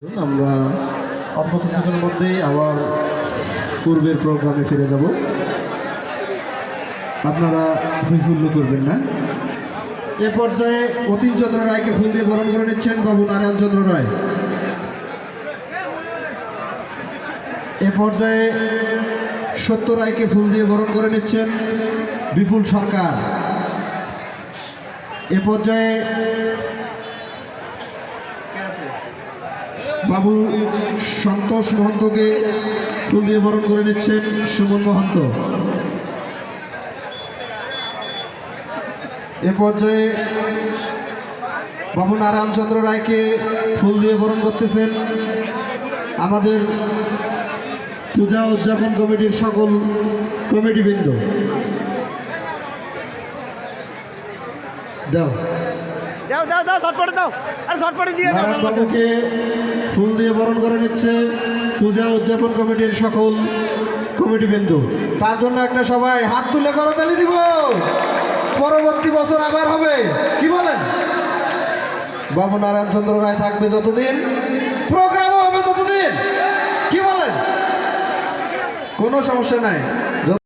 আমরা অল্প কিছুক্ষণের মধ্যেই আবার পূর্বের প্রোগ্রামে ফিরে যাব। আপনারা হৈহুল্য করবেন না। এ পর্যায়ে অতীনচন্দ্র রায়কে ফুল দিয়ে বরণ করে নিচ্ছেন বাবু নারায়ণচন্দ্র রায়। এ পর্যায়ে সত্য রায়কে ফুল দিয়ে বরণ করে নিচ্ছেন বিপুল সরকার। এ পর্যায়ে বাবু সন্তোষ মহন্তকে ফুল দিয়ে বরণ করে নিচ্ছেন সুমন মহন্ত। এ পর্যায়ে বাবু নারায়ণচন্দ্র রায়কে ফুল দিয়ে বরণ করতেছেন আমাদের পূজা উদযাপন কমিটির সকল কমিটিবৃন্দ। দাও দাও দাও দাও শর্টকাট দাও, আরে শর্টকাট দিয়ে দাও। বাবুকে ফুল দিয়ে বরণ করে নিচ্ছে পূজা উদযাপন কমিটির সকল কমিটিবৃন্দ। তার জন্য একটা সবাই হাত তুলে করতালি দিব। পরবর্তী বছর আবার হবে, কি বলেন? বাবু নারায়ণচন্দ্র রায় থাকবে যতদিন, প্রোগ্রামও হবে ততদিন, কি বলেন? কোনো সমস্যা নাই।